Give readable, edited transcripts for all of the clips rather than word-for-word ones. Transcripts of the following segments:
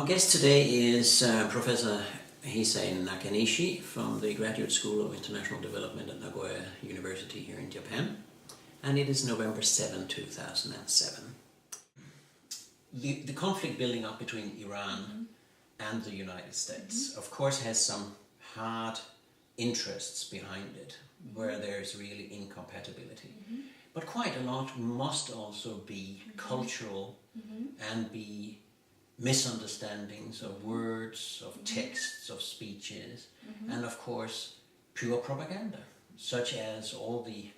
Our guest today is Professor Hisae Nakanishi from the Graduate School of International Development at Nagoya University here in Japan, and it is November 7, 2007. The conflict building up between Iran and the United States, of course, has some hard interests behind it, where there's really incompatibility. But quite a lot must also be cultural and be misunderstandings of words, of texts, of speeches, and of course pure propaganda, such as all the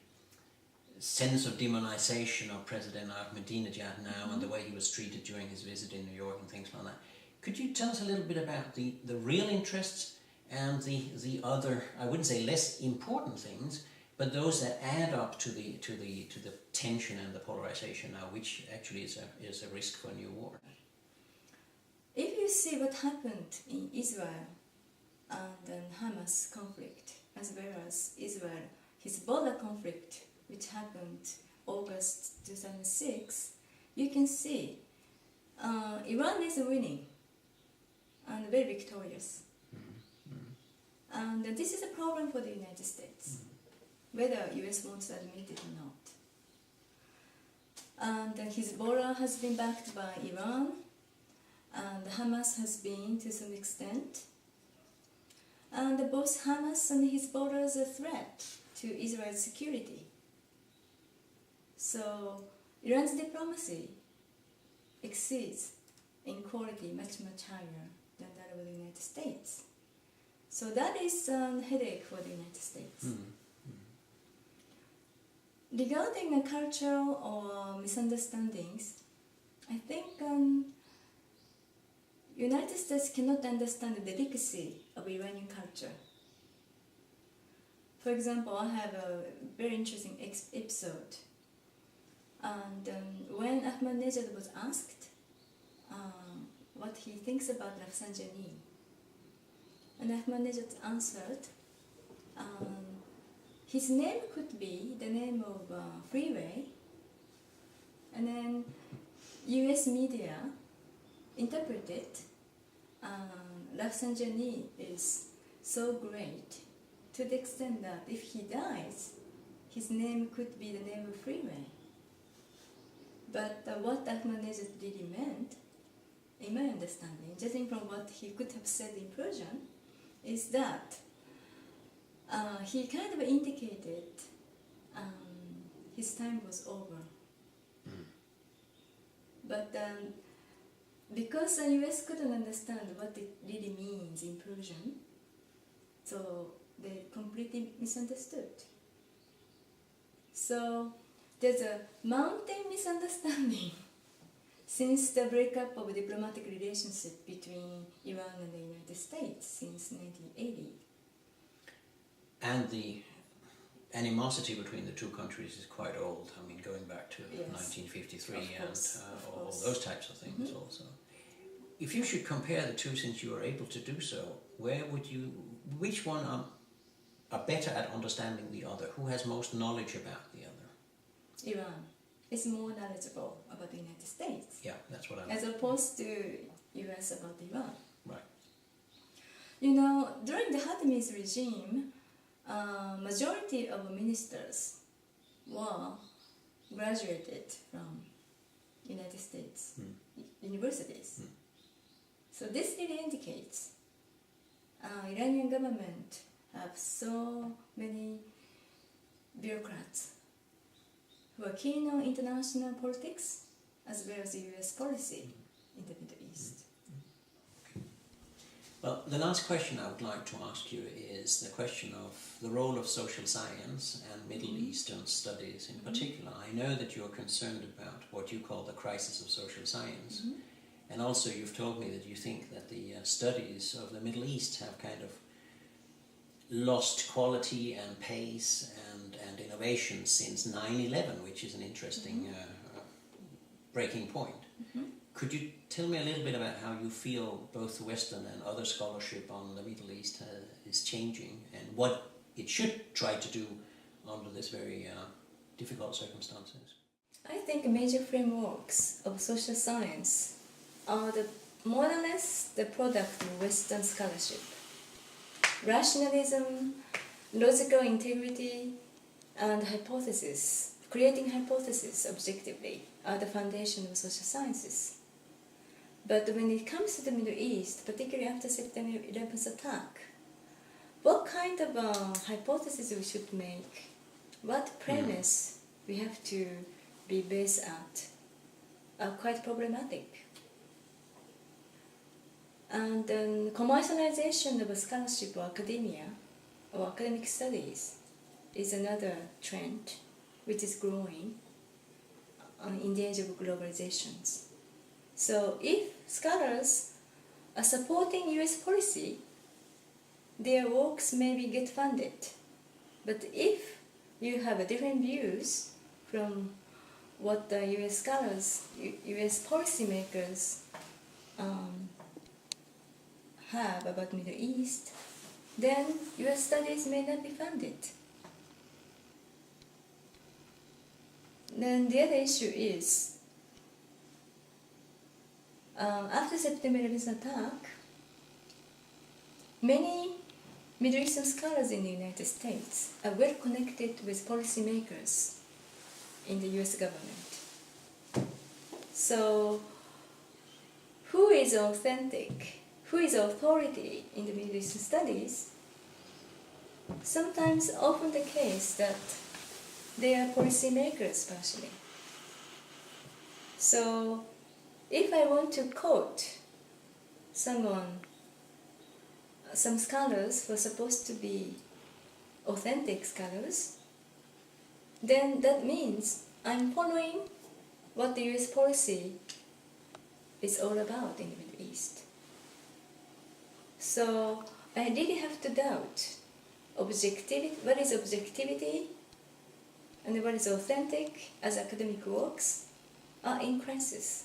sense of demonization of President Ahmadinejad now and the way he was treated during his visit in New York and things like that. Could you tell us a little bit about the real interests and the other, I wouldn't say less important things, but those that add up to the tension and the polarization now, which actually is a risk for a new war? If you see what happened in Israel and the Hamas conflict, as well as Israel-Hezbollah conflict, which happened August 2006, you can see Iran is winning and very victorious. And this is a problem for the United States, whether US wants to admit it or not. And Hezbollah has been backed by Iran, and Hamas has been to some extent. And both Hamas and Hezbollah is a threat to Israel's security. So Iran's diplomacy exceeds in quality much higher than that of the United States. So that is a headache for the United States. Regarding cultural or misunderstandings, I think United States cannot understand the delicacy of Iranian culture. For example, I have a very interesting episode. And when Ahmadinejad was asked what he thinks about Rafsanjani, and Ahmadinejad answered, his name could be the name of freeway, and then US media interpreted Rafsanjani is so great to the extent that if he dies, his name could be the name of freeway. But what Ahmadinejad really meant, in my understanding, judging from what he could have said in Persian, is that he kind of indicated his time was over. But because the US couldn't understand what it really means in Persian, so they completely misunderstood. So there's a mounting misunderstanding since the breakup of diplomatic relationship between Iran and the United States since 1980. And the animosity between the two countries is quite old. I mean, going back to 1953 and all those types of things also. If you should compare the two, since you are able to do so, which one are better at understanding the other? Who has most knowledge about the other? Iran is more knowledgeable about the United States. Yeah, that's what I mean. As opposed to US about Iran. Right. You know, during the Khatami's regime, majority of ministers were graduated from United States universities. So this really indicates Iranian government have so many bureaucrats who are keen on international politics as well as US policy in the Middle East. Well, the last question I would like to ask you is the question of the role of social science and Middle Eastern studies in particular. I know that you're concerned about what you call the crisis of social science, and also you've told me that you think that the studies of the Middle East have kind of lost quality and pace and innovation since 9/11, which is an interesting breaking point. Could you tell me a little bit about how you feel both Western and other scholarship on the Middle East is changing and what it should try to do under this very difficult circumstances? I think major frameworks of social science are the more or less the product of Western scholarship. Rationalism, logical integrity, and hypothesis, creating hypotheses objectively, are the foundation of social sciences. But when it comes to the Middle East, particularly after September 11th attack, what kind of hypothesis we should make, what premise we have to be based at, are quite problematic. And then commercialization of scholarship or academia or academic studies is another trend which is growing in the age of globalizations. So if scholars are supporting US policy, their works maybe get funded. But if you have different views from what the US scholars, US policymakers have about Middle East, then US studies may not be funded. Then the other issue is, after September 11th attack, many Middle Eastern scholars in the United States are well connected with policymakers in the US government. So, who is authentic? Who is authority in the Middle Eastern studies? Sometimes, often the case that they are policymakers partially. So, if I want to quote someone, some scholars who are supposed to be authentic scholars, then that means I'm following what the US policy is all about in the Middle East. So I really have to doubt objectivity, what is objectivity and what is authentic as academic works are in crisis.